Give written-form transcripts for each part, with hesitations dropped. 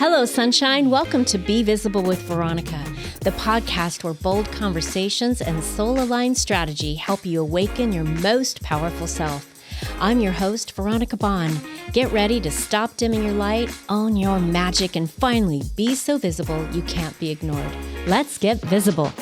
Hello, sunshine. Welcome to Be Visible with Veronica, the podcast where bold conversations and soul-aligned strategy help you awaken your most powerful self. I'm your host, Veronica Bond. Get ready to stop dimming your light, own your magic, and finally be so visible you can't be ignored. Let's get visible.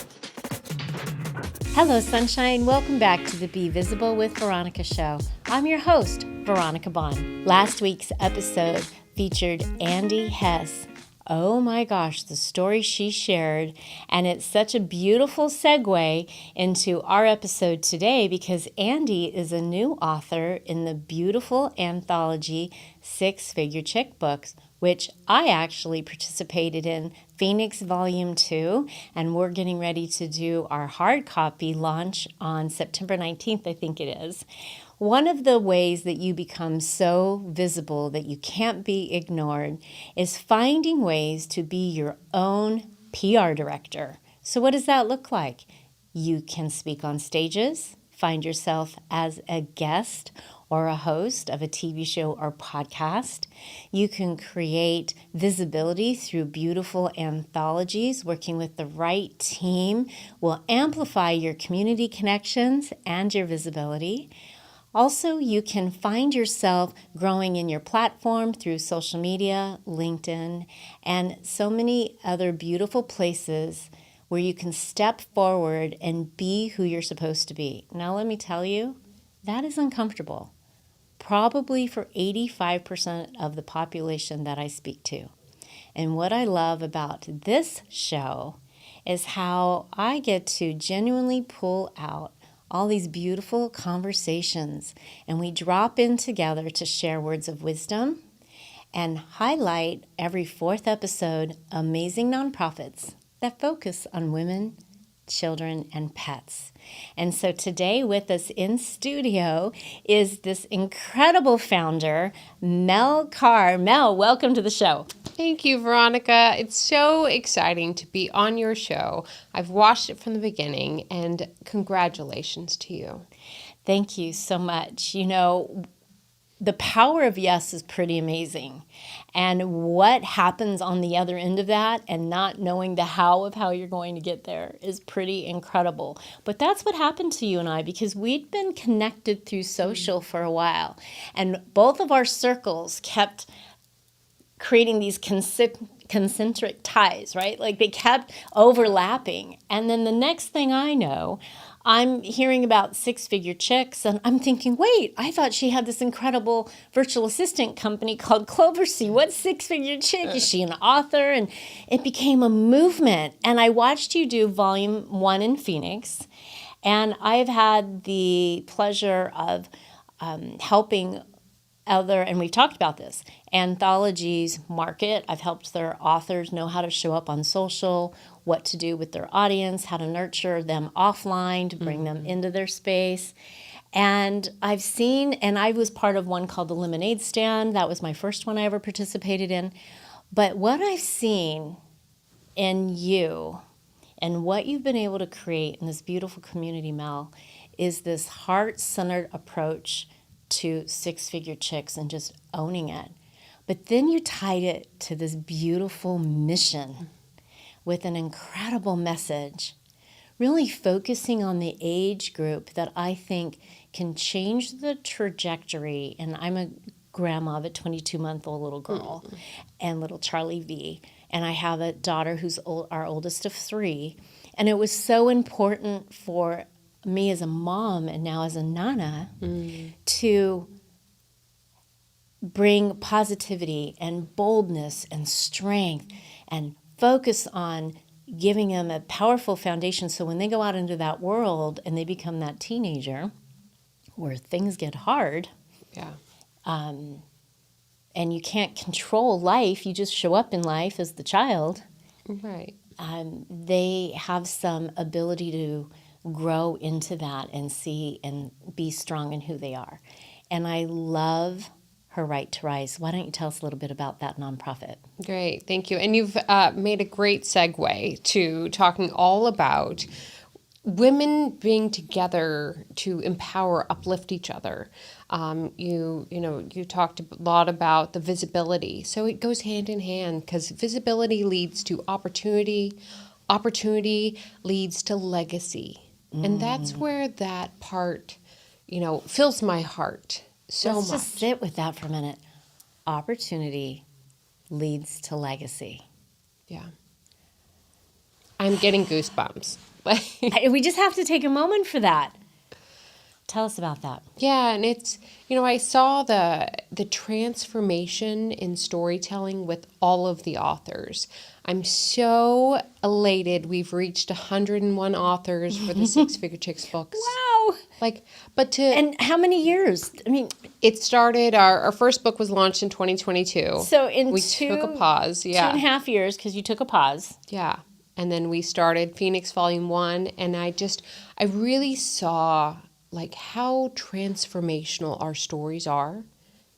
Hello, sunshine. Welcome back to the Be Visible with Veronica show. I'm your host, Veronica Bond. Last week's episode featured Andy Hess. Oh my gosh, the story she shared. And it's such a beautiful segue into our episode today because Andy is a new author in the beautiful anthology Six Figure Chick books, which I actually participated in Phoenix Volume 2, and we're getting ready to do our hard copy launch on September 19th, I think it is. One of the ways that you become so visible that you can't be ignored is finding ways to be your own PR director. So what does that look like? You can speak on stages, find yourself as a guest or a host of a TV show or podcast. You can create visibility through beautiful anthologies. Working with the right team will amplify your community connections and your visibility. Also, you can find yourself growing in your platform through social media, LinkedIn, and so many other beautiful places where you can step forward and be who you're supposed to be. Now, let me tell you, that is uncomfortable, probably for 85% of the population that I speak to. And what I love about this show is how I get to genuinely pull out all these beautiful conversations, and we drop in together to share words of wisdom and highlight every fourth episode amazing nonprofits that focus on women, children, and pets. And so today with us in studio is this incredible founder, Mel Carr. Mel, welcome to the show. Thank you, Veronica. It's so exciting to be on your show. I've watched it from the beginning, and congratulations to you. Thank you so much. You know, the power of yes is pretty amazing. And what happens on the other end of that and not knowing the how of how you're going to get there is pretty incredible. But that's what happened to you and I because we'd been connected through social for a while. And both of our circles kept creating these concentric ties, right? Like they kept overlapping. And then the next thing I know, I'm hearing about Six Figure Chicks, and I'm thinking, wait, I thought she had this incredible virtual assistant company called Cloversea. What's Six Figure Chick? Is she an author? And it became a movement. And I watched you do Volume 1 in Phoenix, and I've had the pleasure of helping other, and we've talked about this, anthologies market. I've helped their authors know how to show up on social, what to do with their audience, how to nurture them offline to bring them into their space. And I've seen, and I was part of one called the Lemonade Stand. That was my first one I ever participated in. But what I've seen in you and what you've been able to create in this beautiful community, Mel, is this heart-centered approach to Six Figure Chicks and just owning it. But then you tied it to this beautiful mission with an incredible message, really focusing on the age group that I think can change the trajectory. And I'm a grandma of a 22-month-old little girl and little Charlie V. And I have a daughter who's our oldest of 3. And it was so important for me as a mom and now as a nana to bring positivity and boldness and strength and focus on giving them a powerful foundation so when they go out into that world and they become that teenager where things get hard, and you can't control life, you just show up in life as the child, right? They have some ability to grow into that and see and be strong in who they are. And I love her right to rise. Why don't you tell us a little bit about that nonprofit? Great, thank you. And you've made a great segue to talking all about women being together to empower, uplift each other. You talked a lot about the visibility. So it goes hand in hand because visibility leads to opportunity. Opportunity leads to legacy. And that's where that part, fills my heart so Let's much. just sit with that for a minute. Opportunity leads to legacy. Yeah. I'm getting goosebumps. We just have to take a moment for that. Tell us about that. Yeah, and it's, I saw the transformation in storytelling with all of the authors. I'm so elated we've reached 101 authors for the Six Figure Chicks books. Wow. And how many years? I mean, it started, our first book was launched in 2022. So we took a pause, yeah. 2.5 years because you took a pause. Yeah. And then we started Phoenix Volume 1, and I really saw how transformational our stories are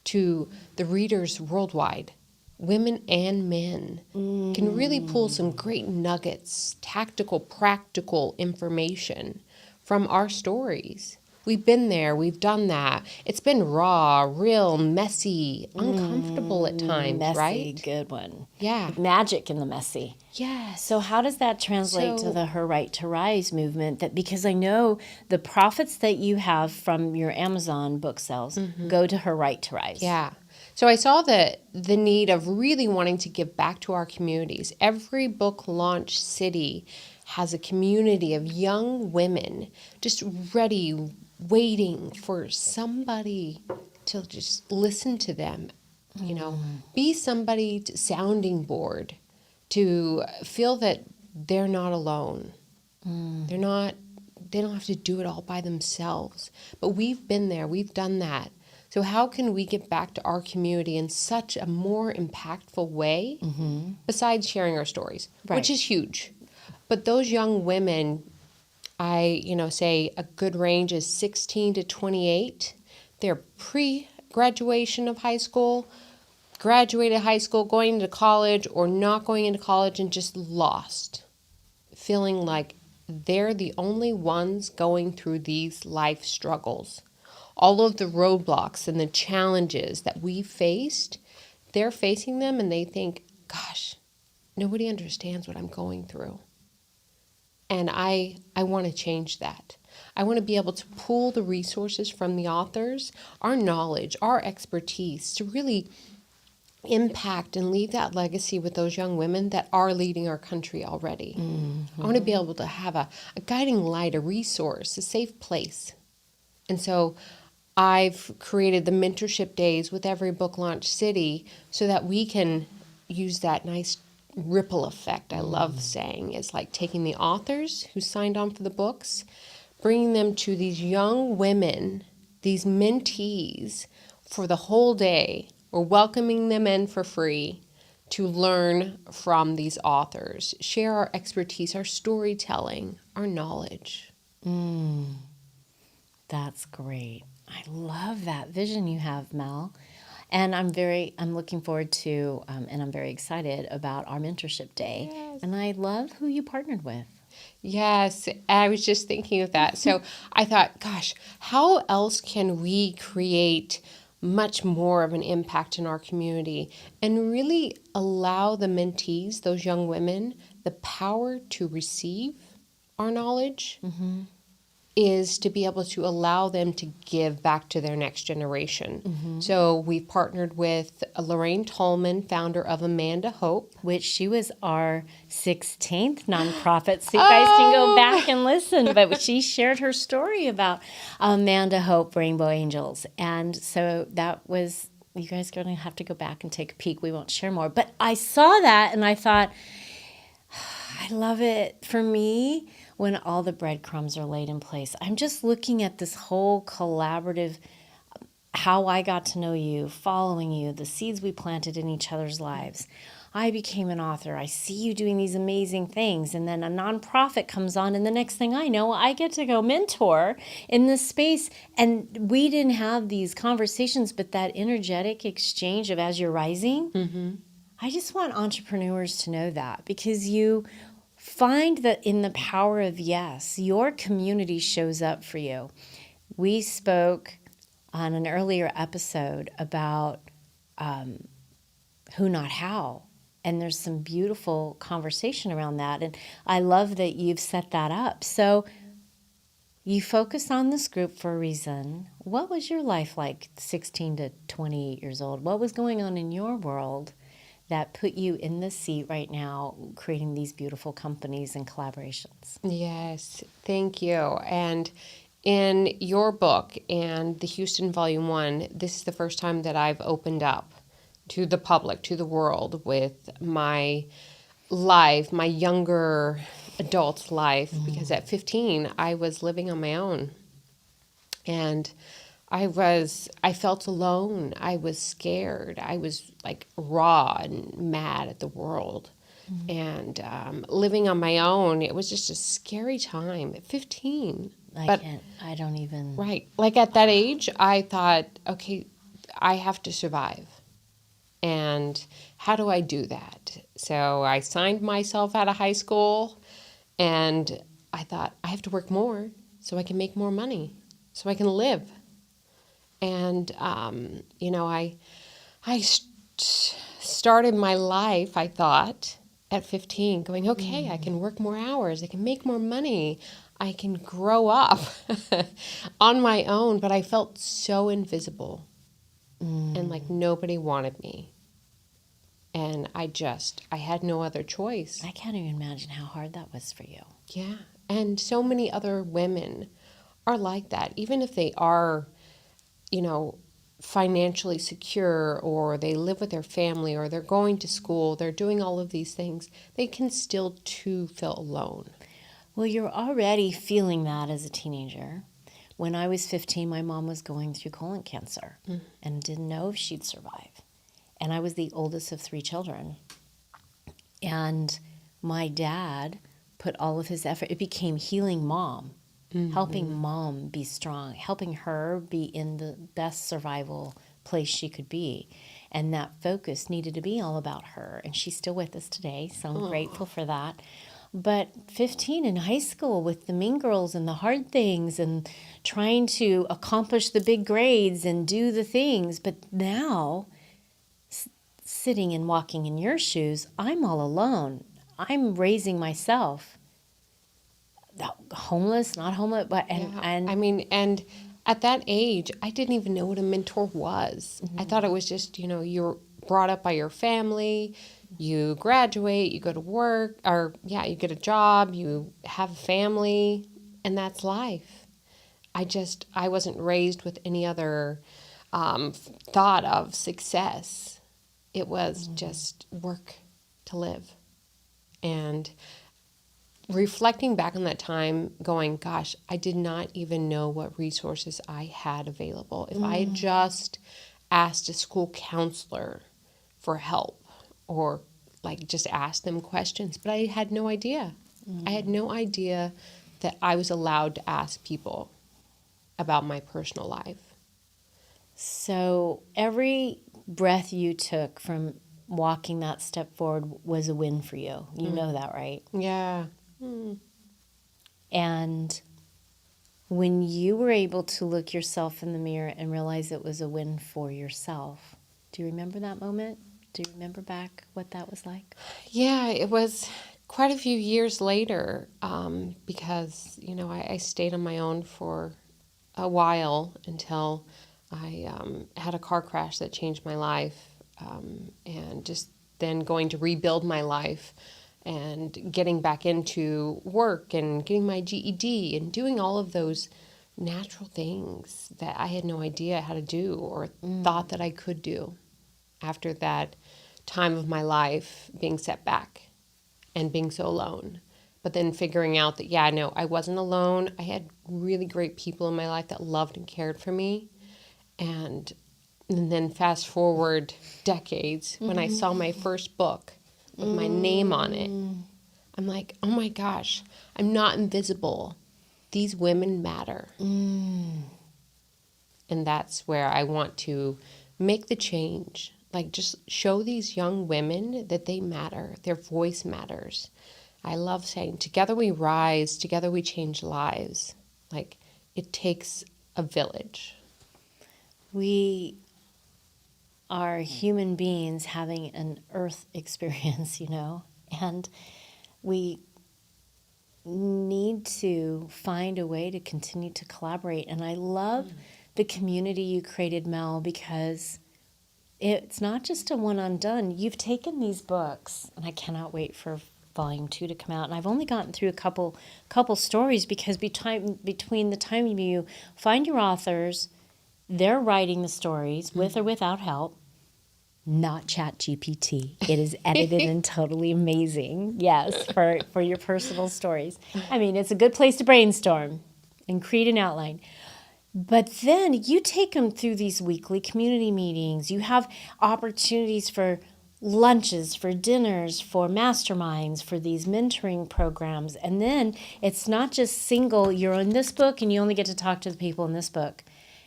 to the readers worldwide. Women and men can really pull some great nuggets, tactical, practical information from our stories. We've been there. We've done that. It's been raw, real, messy, uncomfortable at times, messy, right? Good one. Yeah. Magic in the messy. Yes. So how does that translate to the Her Right to Rise movement? Because I know the profits that you have from your Amazon book sales go to Her Right to Rise. Yeah. So I saw the need of really wanting to give back to our communities. Every book launch city has a community of young women just ready, waiting for somebody to just listen to them, be somebody's sounding board, to feel that they're not alone. They don't have to do it all by themselves. But we've been there, we've done that. So how can we get back to our community in such a more impactful way besides sharing our stories, which is huge. But those young women, I say a good range is 16 to 28. They're pre-graduation of high school, graduated high school, going into college, or not going into college and just lost, feeling like they're the only ones going through these life struggles. All of the roadblocks and the challenges that we faced, they're facing them and they think, gosh, nobody understands what I'm going through. And I want to change that. I want to be able to pull the resources from the authors, our knowledge, our expertise, to really impact and leave that legacy with those young women that are leading our country already. I want to be able to have a guiding light, a resource, a safe place. And so I've created the mentorship days with every book launch city so that we can use that nice ripple effect. I love saying it's like taking the authors who signed on for the books, bringing them to these young women, these mentees for the whole day. We're welcoming them in for free to learn from these authors, share our expertise, our storytelling, our knowledge. That's great. I love that vision you have, Mel. And I'm looking forward to, and I'm very excited about our mentorship day. Yes. And I love who you partnered with. Yes, I was just thinking of that. So I thought, gosh, how else can we create much more of an impact in our community and really allow the mentees, those young women, the power to receive our knowledge is to be able to allow them to give back to their next generation. So we've partnered with Lorraine Tolman, founder of Amanda Hope. Which she was our 16th nonprofit, so you guys can go back and listen. But she shared her story about Amanda Hope Rainbow Angels. And so that was, you guys are going to have to go back and take a peek. We won't share more. But I saw that and I thought, I love it. For me, when all the breadcrumbs are laid in place, I'm just looking at this whole collaborative, how I got to know you, following you, the seeds we planted in each other's lives. I became an author. I see you doing these amazing things. And then a nonprofit comes on, and the next thing I know, I get to go mentor in this space. And we didn't have these conversations, but that energetic exchange of as you're rising, I just want entrepreneurs to know that, because you find that in the power of yes, your community shows up for you. We spoke on an earlier episode about who, not how. And there's some beautiful conversation around that. And I love that you've set that up. So you focused on this group for a reason. What was your life like 16 to 28 years old? What was going on in your world that put you in the seat right now, creating these beautiful companies and collaborations? Yes, thank you. And in your book and the Houston Volume 1, this is the first time that I've opened up to the public, to the world, with my life, my younger adult life, because at 15, I was living on my own. And I felt alone. I was scared. I was like raw and mad at the world. And living on my own, it was just a scary time at 15. I don't even. Right. Like at that age, I thought, okay, I have to survive. And how do I do that? So I signed myself out of high school, and I thought, I have to work more so I can make more money, so I can live. And, I started my life, I thought, at 15, going, okay, I can work more hours, I can make more money, I can grow up on my own. But I felt so invisible. And like nobody wanted me. And I had no other choice. I can't even imagine how hard that was for you. Yeah. And so many other women are like that. Even if they are, financially secure, or they live with their family, or they're going to school, they're doing all of these things, they can still too feel alone. Well, you're already feeling that as a teenager. When I was 15, my mom was going through colon cancer and didn't know if she'd survive. And I was the oldest of 3 children. And my dad put all of his effort. It became healing mom, helping mom be strong, helping her be in the best survival place she could be. And that focus needed to be all about her. And she's still with us today, so I'm grateful for that. But 15 in high school with the mean girls and the hard things and trying to accomplish the big grades and do the things. But now, sitting and walking in your shoes, I'm all alone. I'm raising myself. Homeless, not homeless, but and at that age, I didn't even know what a mentor was. I thought it was just, you're brought up by your family, you graduate, you go to work, you get a job, you have a family, and that's life. I wasn't raised with any other thought of success. It was just work to live. And reflecting back on that time, going, gosh, I did not even know what resources I had available. If I had just asked a school counselor for help, or like just asked them questions, but I had no idea. I had no idea that I was allowed to ask people about my personal life. So every breath you took from walking that step forward was a win for you. You know that, right? Yeah. And when you were able to look yourself in the mirror and realize it was a win for yourself, do you remember that moment? Do you remember back what that was like? Yeah, it was quite a few years later, because, I stayed on my own for a while until I had a car crash that changed my life, and just then going to rebuild my life and getting back into work and getting my GED and doing all of those natural things that I had no idea how to do or thought that I could do after that time of my life being set back and being so alone. But then figuring out that, I wasn't alone. I had really great people in my life that loved and cared for me. And then fast forward decades, when I saw my first book with my name on it, I'm like, oh my gosh, I'm not invisible. These women matter. And that's where I want to make the change. Like, just show these young women that they matter. Their voice matters. I love saying, together we rise, together we change lives. Like, it takes a village. We are human beings having an earth experience, and we need to find a way to continue to collaborate. And I love the community you created, Mel, because it's not just a one and done. You've taken these books, and I cannot wait for volume 2 to come out. And I've only gotten through a couple stories because between the time you find your authors, they're writing the stories with or without help. Not Chat GPT. It is edited and totally amazing. Yes, for your personal stories. I mean, it's a good place to brainstorm and create an outline. But then you take them through these weekly community meetings. You have opportunities for lunches, for dinners, for masterminds, for these mentoring programs. And then it's not just single, you're in this book and you only get to talk to the people in this book.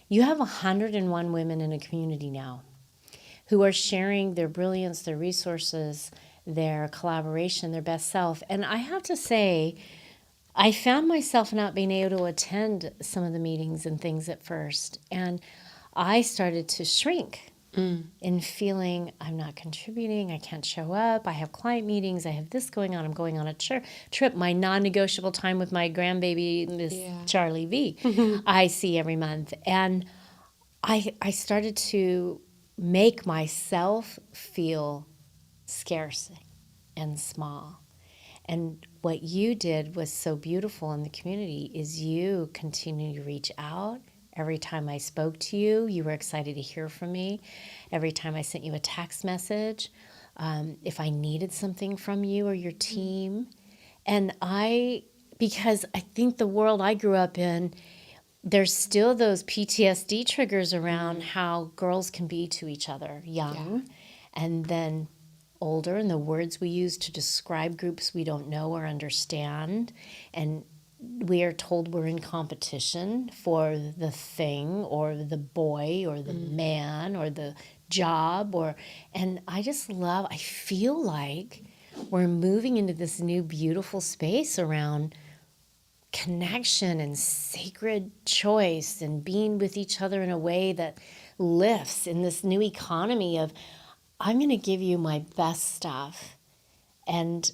You have 101 women in a community now who are sharing their brilliance, their resources, their collaboration, their best self. And I have to say, I found myself not being able to attend some of the meetings and things at first. And I started to shrink in feeling I'm not contributing, I can't show up, I have client meetings, I have this going on, I'm going on a trip, my non-negotiable time with my grandbaby, this Charlie V, I see every month. And I started to make myself feel scarce and small. And what you did was so beautiful in the community is you continue to reach out. Every time I spoke to you, you were excited to hear from me. Every time I sent you a text message, if I needed something from you or your team. And because I think the world I grew up in, there's still those PTSD triggers around how girls can be to each other, young, and then older, and the words we use to describe groups we don't know or understand. And we are told we're in competition for the thing or the boy or the man or the job. And I feel like we're moving into this new beautiful space around connection and sacred choice and being with each other in a way that lifts in this new economy of I'm going to give you my best stuff, and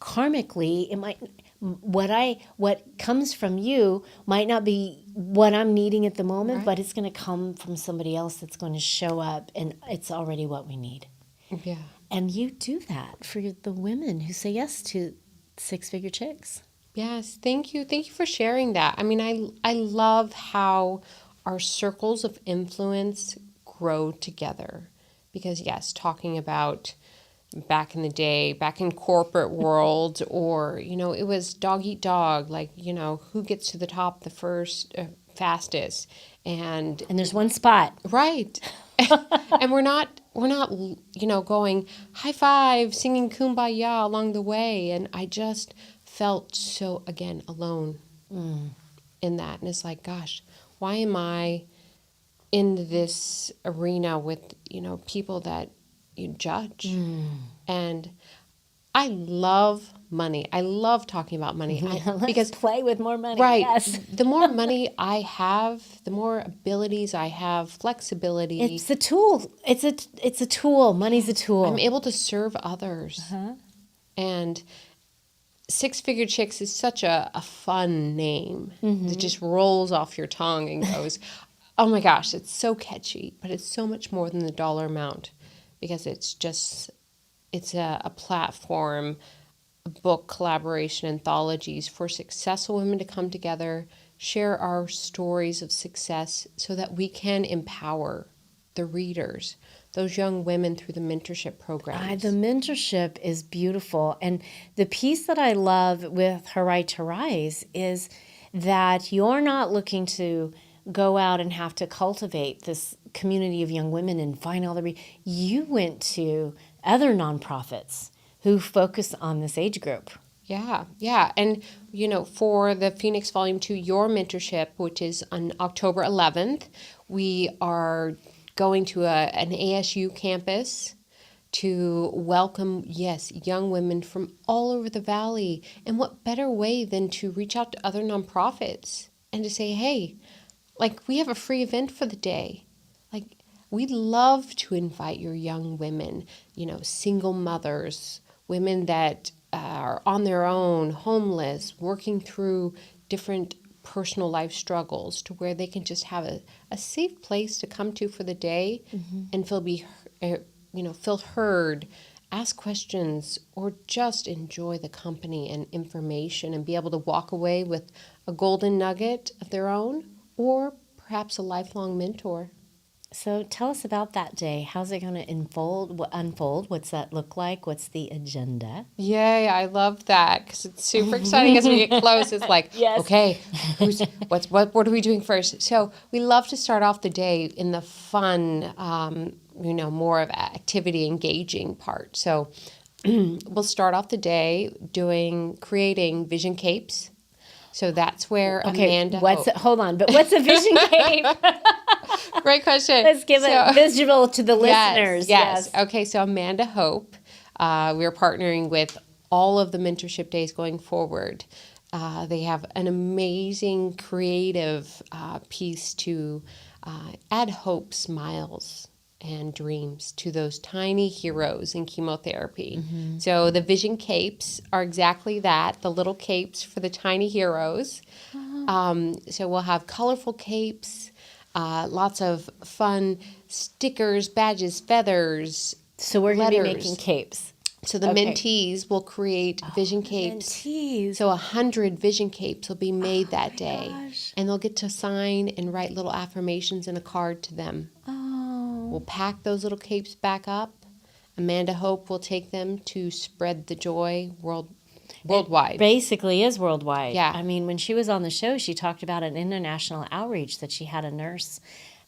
karmically it might what comes from you might not be what I'm needing at the moment, but it's going to come from somebody else that's going to show up, and it's already what we need. Yeah. And you do that for the women who say yes to six-figure chicks. Yes, thank you. Thank you for sharing that. I mean, I love how our circles of influence grow together. Because yes, talking about back in the day, back in corporate world, or, it was dog eat dog, like, who gets to the top the first, fastest. And there's one spot. Right. And we're not, going high five, singing Kumbaya along the way. And I just felt so, again, alone in that. And it's like, gosh, why am I in this arena with, people that you judge? And I love money. I love talking about money. Because play with more money. Right. Yes. The more money I have, the more abilities I have, flexibility. It's a tool. It's a tool. Money's a tool. I'm able to serve others. And Six Figure Chicks is such a fun name that just rolls off your tongue and goes, oh my gosh, it's so catchy, but it's so much more than the dollar amount, because it's a platform, a book collaboration, anthologies for successful women to come together, share our stories of success so that we can empower the readers, those young women, through the mentorship programs. The mentorship is beautiful. And the piece that I love with Her Right to Rise is that you're not looking to go out and have to cultivate this community of young women and find all you went to other nonprofits who focus on this age group. Yeah. And, for the Phoenix Volume 2, Your Mentorship, which is on October 11th, we are going to an ASU campus to welcome, yes, young women from all over the valley. And what better way than to reach out to other nonprofits and to say, hey, like, we have a free event for the day. Like, we'd love to invite your young women, single mothers, women that are on their own, homeless, working through different personal life struggles, to where they can just have a safe place to come to for the day and feel heard, ask questions, or just enjoy the company and information and be able to walk away with a golden nugget of their own, or perhaps a lifelong mentor. So tell us about that day. How's it going to unfold? What's that look like? What's the agenda? Yay, I love that, because it's super exciting as we get close. It's like, Yes. Okay, what are we doing first? So we love to start off the day in the fun, more of activity engaging part. So we'll start off the day creating vision capes. So that's where Amanda. Hold on, but what's a vision cape? Great question. Let's give it visual to the listeners. Yes. Okay, so Amanda Hope, we're partnering with all of the mentorship days going forward. They have an amazing creative piece to add hope, smiles, and dreams to those tiny heroes in chemotherapy. So the vision capes are exactly that, the little capes for the tiny heroes. So we'll have colorful capes, lots of fun stickers, badges, feathers. So we're going to be letters. making capes. So the mentees will create vision capes. Mentees. So 100 vision capes will be made that day. Gosh. And they'll get to sign and write little affirmations in a card to them. We'll pack those little capes back up. Amanda Hope will take them to spread the joy worldwide. It basically is worldwide. Yeah. I mean, when she was on the show, she talked about an international outreach that she had a nurse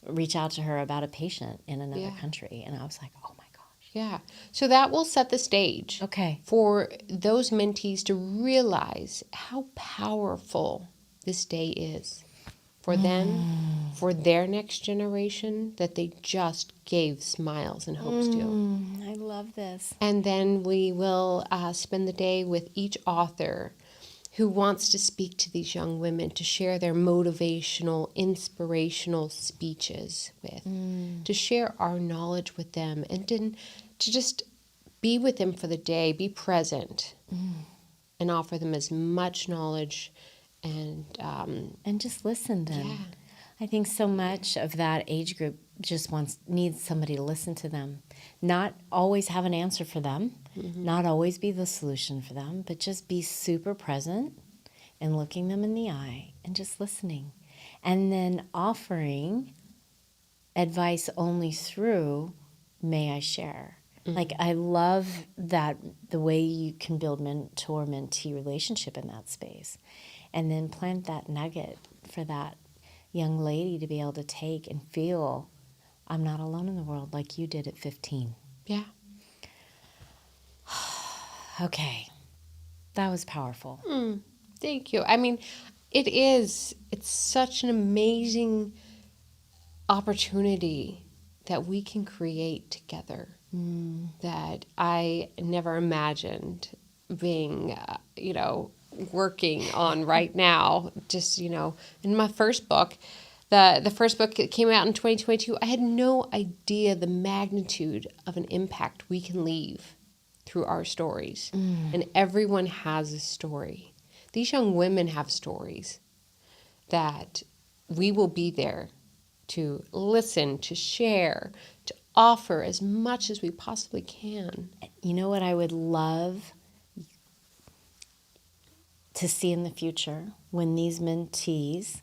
reach out to her about a patient in another country. And I was like, oh my gosh. Yeah. So that will set the stage for those mentees to realize how powerful this day is for them, for their next generation, that they just gave smiles and hopes to. I love this. And then we will spend the day with each author who wants to speak to these young women, to share their motivational, inspirational speeches with, to share our knowledge with them, and to just be with them for the day, be present, and offer them as much knowledge and just listen to them. Yeah. I think so much of that age group just needs somebody to listen to them. Not always have an answer for them, not always be the solution for them, but just be super present and looking them in the eye and just listening. And then offering advice only through, may I share? Like, I love that the way you can build mentor-mentee relationship in that space. And then plant that nugget for that young lady to be able to take and feel, I'm not alone in the world like you did at 15. Yeah. Okay. That was powerful. Thank you. I mean, it's such an amazing opportunity that we can create together that I never imagined being, working on right now. Just, in my first book, the first book that came out in 2022, I had no idea the magnitude of an impact we can leave through our stories. And everyone has a story. These young women have stories that we will be there to listen, to share, to offer as much as we possibly can. You know what I would love to see in the future when these mentees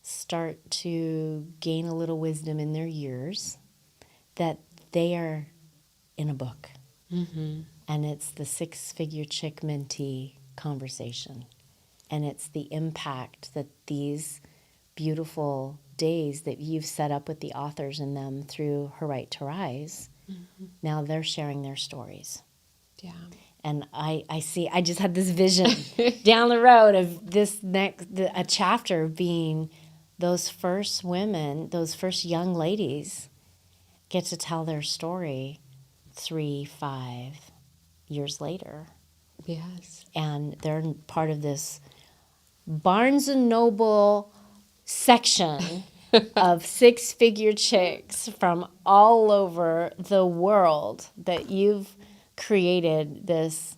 start to gain a little wisdom in their years, that they are in a book. And it's the six-figure chick mentee conversation. And it's the impact that these beautiful days that you've set up with the authors in them through Her Right to Rise, now they're sharing their stories. Yeah. And I just had this vision down the road of this a chapter being those first women, those first young ladies get to tell their story 3, 5 years later. Yes. And they're part of this Barnes and Noble section of six-figure chicks from all over the world that you've created this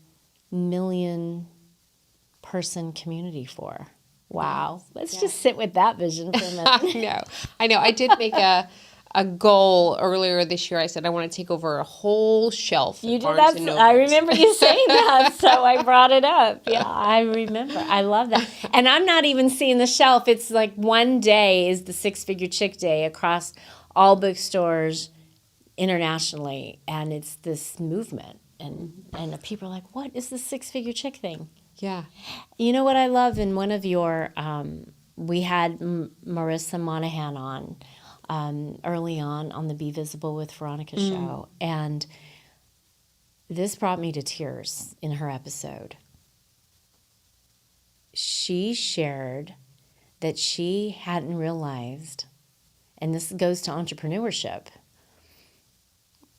million-person community for. Wow. Let's just sit with that vision for a minute. I know. I did make a goal earlier this year. I said I want to take over a whole shelf. You at did Barnes that. and I Nobles. remember you saying that, so I brought it up. Yeah, I remember. I love that. And I'm not even seeing the shelf. It's like one day is the Six-Figure Chick Day across all bookstores internationally, and it's this movement. And people are like, what is the Six-Figure Chick thing? Yeah. You know what I love in one of your, we had Marissa Monahan on early on the Be Visible with Veronica show. And this brought me to tears in her episode. She shared that she hadn't realized, and this goes to entrepreneurship,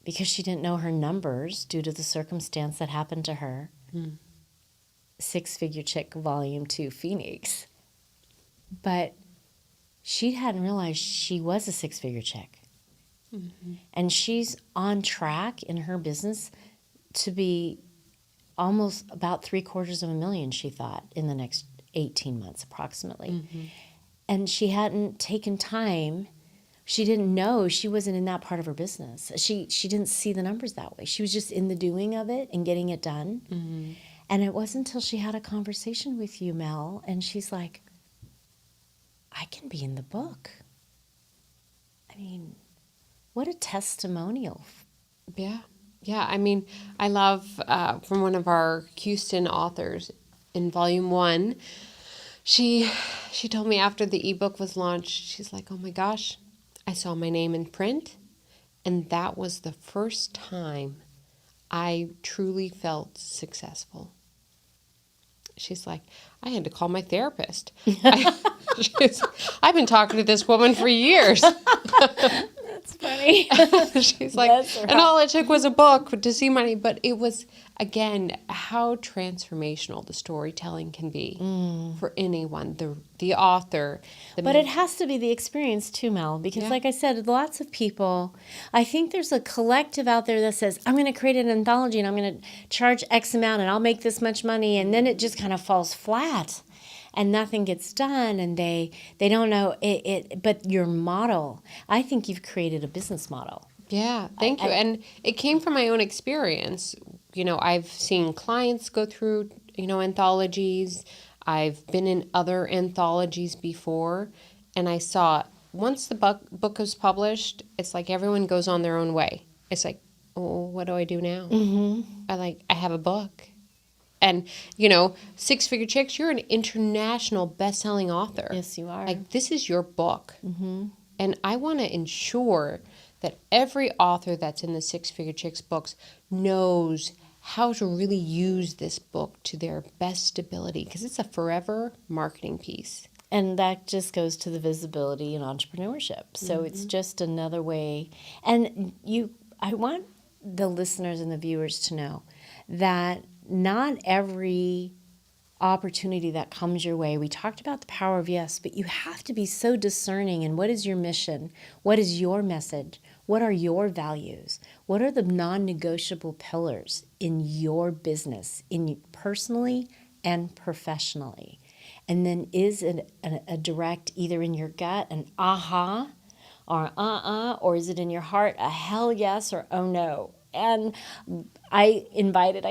because she didn't know her numbers due to the circumstance that happened to her. Six-Figure Chick Volume 2 Phoenix. But she hadn't realized she was a six-figure chick. And she's on track in her business to be almost about $750,000, she thought, in the next 18 months approximately. And she hadn't taken time. She didn't know, she wasn't in that part of her business. She didn't see the numbers that way. She was just in the doing of it and getting it done. And it wasn't until she had a conversation with you, Mel, and she's like, I can be in the book. I mean, what a testimonial. Yeah. Yeah. I mean, I love from one of our Houston authors in volume 1, she told me after the ebook was launched, she's like, oh my gosh, I saw my name in print. And that was the first time I truly felt successful. She's like, I had to call my therapist. I've been talking to this woman for years. That's funny. She's like, and all it took was a book to see money. But it was, again, how transformational the storytelling can be for anyone, the author. But it has to be the experience too, Mel, because like I said, lots of people, I think there's a collective out there that says, I'm going to create an anthology and I'm going to charge X amount and I'll make this much money. And then it just kind of falls flat and nothing gets done and they don't know it. But your model, I think you've created a business model. Yeah, thank you. And it came from my own experience. You know, I've seen clients go through, anthologies. I've been in other anthologies before, and I saw once the book was published, it's like everyone goes on their own way. It's like, oh, what do I do now? I have a book. And, Six-Figure Chicks, you're an international best-selling author. Yes, you are. Like, this is your book. And I want to ensure that every author that's in the Six-Figure Chicks books knows how to really use this book to their best ability, because it's a forever marketing piece. And that just goes to the visibility in entrepreneurship. So it's just another way. And I want the listeners and the viewers to know that not every opportunity that comes your way, we talked about the power of yes, but you have to be so discerning in what is your mission, what is your message, what are your values, what are the non-negotiable pillars in your business, personally and professionally. And then is it a direct, either in your gut, an aha, or or is it in your heart, a hell yes or oh no? And I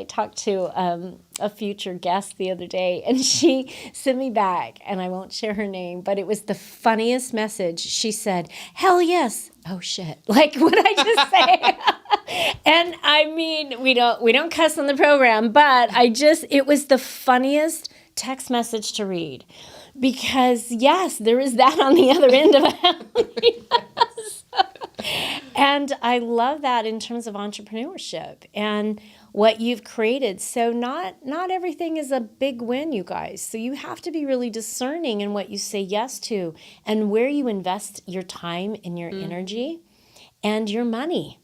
talked to a future guest the other day, and she sent me back, and I won't share her name, but it was the funniest message. She said, hell yes. Oh shit. Like, what I just say? And I mean, we don't cuss on the program, but it was the funniest text message to read, because yes, there is that on the other end of it. Yes. And I love that in terms of entrepreneurship and what you've created. So not everything is a big win, you guys. So you have to be really discerning in what you say yes to and where you invest your time and your energy and your money.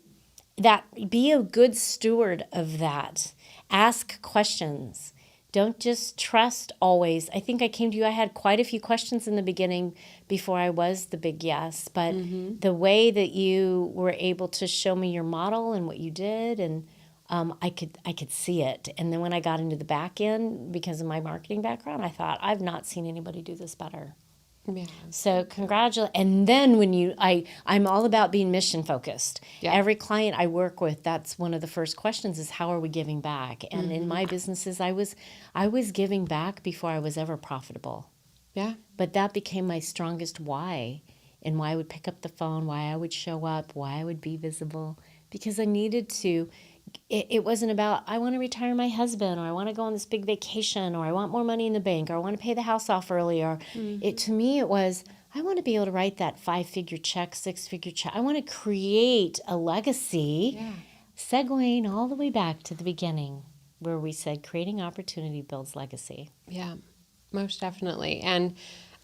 be a good steward of that. Ask questions. Don't just trust always. I think I came to you, I had quite a few questions in the beginning before I was the big yes, but the way that you were able to show me your model and what you did, and I could see it. And then when I got into the back end, because of my marketing background, I thought, I've not seen anybody do this better. Yeah. So congratulations. And then when I'm all about being mission focused. Yeah. Every client I work with, that's one of the first questions is, how are we giving back? And in my businesses, I was giving back before I was ever profitable. Yeah. But that became my strongest why, and why I would pick up the phone, why I would show up, why I would be visible, because I needed to. It wasn't about, I want to retire my husband, or I want to go on this big vacation, or I want more money in the bank, or I want to pay the house off earlier. To me, it was, I want to be able to write that 5-figure check, 6-figure check. I want to create a legacy, segueing all the way back to the beginning where we said creating opportunity builds legacy. Yeah, most definitely. And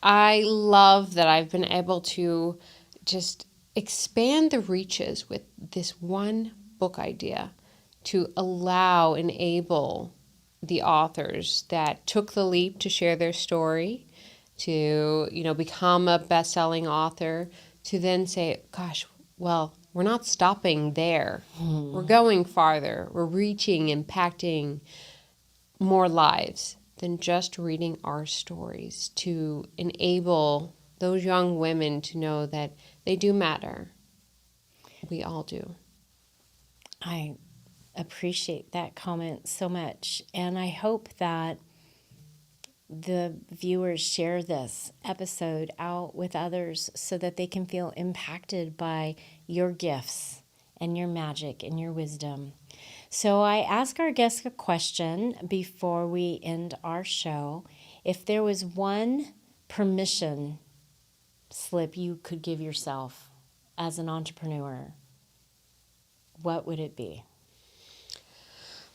I love that I've been able to just expand the reaches with this one book idea to enable the authors that took the leap to share their story, to, become a best-selling author, to then say, gosh, well, we're not stopping there. We're going farther. We're reaching, impacting more lives than just reading our stories, to enable those young women to know that they do matter. We all do. I appreciate that comment so much. And I hope that the viewers share this episode out with others so that they can feel impacted by your gifts and your magic and your wisdom. So I ask our guests a question before we end our show. If there was one permission slip you could give yourself as an entrepreneur, what would it be?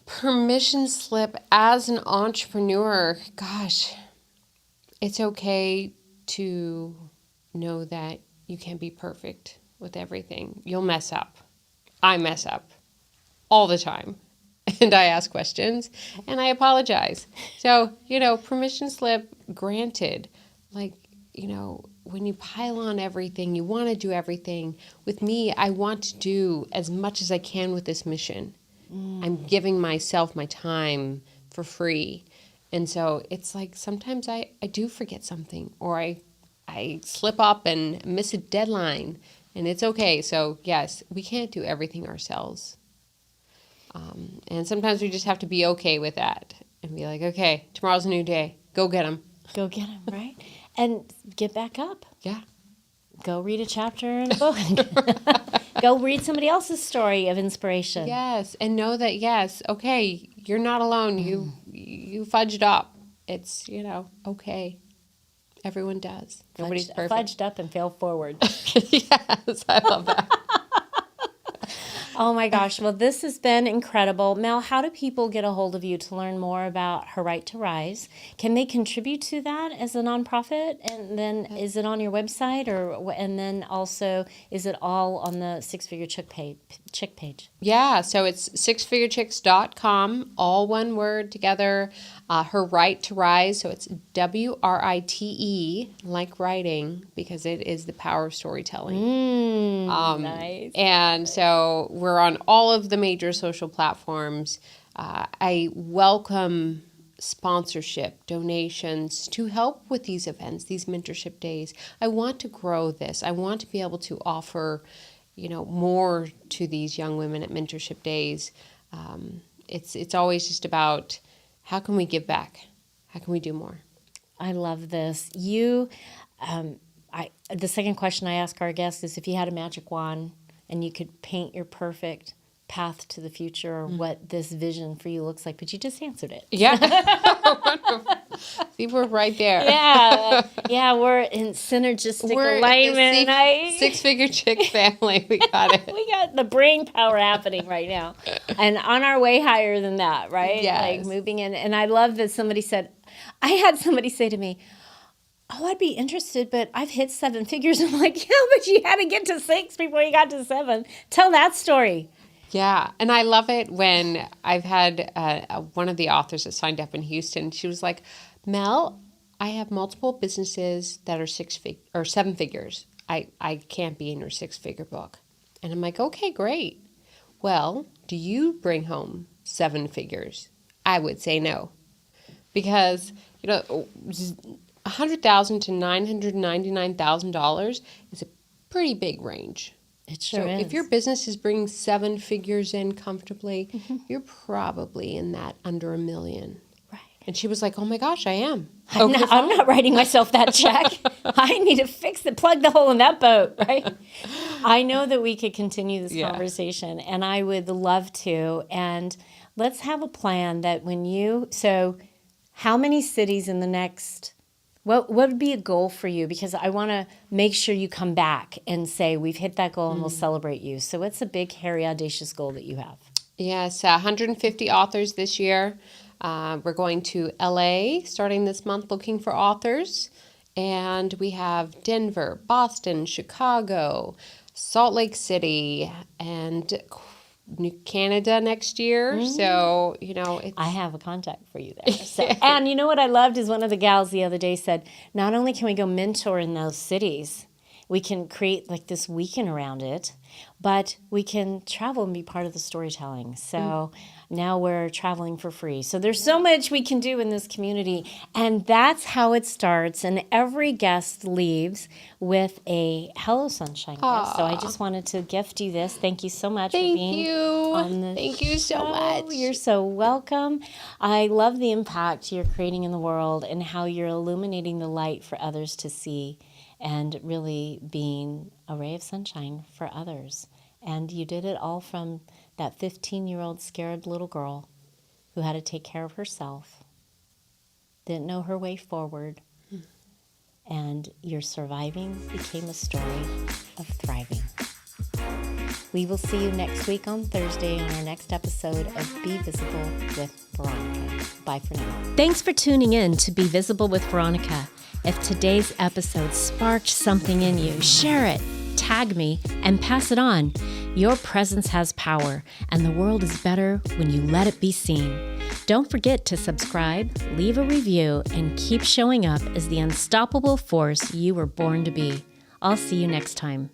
Permission slip as an entrepreneur. Gosh, it's okay to know that you can't be perfect with everything. You'll mess up. I mess up all the time. And I ask questions and I apologize. So, permission slip granted. Like, when you pile on everything, you want to do everything. With me, I want to do as much as I can with this mission. I'm giving myself my time for free. And so it's like sometimes I do forget something, or I slip up and miss a deadline, and it's okay. So yes, we can't do everything ourselves. And sometimes we just have to be okay with that and be like, okay, tomorrow's a new day. Go get them. Go get them, right? And get back up. Yeah. Go read a chapter in a book. Go read somebody else's story of inspiration. Yes, and know that, yes, okay, you're not alone. You fudged up. It's, okay. Everyone does. Nobody's perfect. Fudged up and fail forward. Yes, I love that. Oh my gosh. Well, this has been incredible. Mel, how do people get a hold of you to learn more about Her Right to Rise? Can they contribute to that as a nonprofit? And then is it on your website? And then also, is it all on the Six Figure Chick page? Yeah, so it's sixfigurechicks.com, all one word together. Her Right to Rise, so it's WRITE, like writing, because it is the power of storytelling. Nice. And so we're on all of the major social platforms. I welcome sponsorship, donations to help with these events, these mentorship days. I want to grow this. I want to be able to offer, more to these young women at mentorship days. It's always just about, how can we give back? How can we do more? I love this. The second question I ask our guests is, if you had a magic wand and you could paint your perfect path to the future, or what this vision for you looks like, but you just answered it. Yeah. See, we're right there. Yeah, we're in synergistic alignment. Six-figure chick family. We got it. We got the brain power happening right now. And on our way higher than that, right? Yes. Like moving in. And I love that I had somebody say to me, oh, I'd be interested, but I've hit 7 figures. I'm like, yeah, but you had to get to 6 before you got to 7. Tell that story. Yeah, and I love it when I've had one of the authors that signed up in Houston. She was like, Mel, I have multiple businesses that are seven figures. I can't be in your six-figure book. And I'm like, okay, great. Well, do you bring home seven figures? I would say no. Because, $100,000 to $999,000 is a pretty big range. It sure So is. if your business is bringing seven figures in comfortably, you're probably in that under $1 million. Right. And she was like, oh my gosh, I am. I'm not writing myself that check. I need to plug the hole in that boat, right? I know that we could continue this conversation, and I would love to. And let's have a plan that so how many cities in the next, what would be a goal for you? Because I want to make sure you come back and say, we've hit that goal and we'll celebrate you. So what's a big, hairy, audacious goal that you have? Yes, 150 authors this year. We're going to LA starting this month looking for authors. And we have Denver, Boston, Chicago, Salt Lake City, and Canada next year. So, I have a contact for you there. So, and you know what I loved is one of the gals the other day said, not only can we go mentor in those cities, we can create like this weekend around it, but we can travel and be part of the storytelling. So now we're traveling for free. So there's so much we can do in this community. And that's how it starts. And every guest leaves with a Hello Sunshine gift. So I just wanted to gift you this. Thank you so much for being on the Thank you so show. much. You're so welcome. I love the impact you're creating in the world and how you're illuminating the light for others to see and really being a ray of sunshine for others. And you did it all from that 15-year-old scared little girl who had to take care of herself, didn't know her way forward, and your surviving became a story of thriving. We will see you next week on Thursday on our next episode of Be Visible with Veronica. Bye for now. Thanks for tuning in to Be Visible with Veronica. If today's episode sparked something in you, share it, tag me, and pass it on. Your presence has power, and the world is better when you let it be seen. Don't forget to subscribe, leave a review, and keep showing up as the unstoppable force you were born to be. I'll see you next time.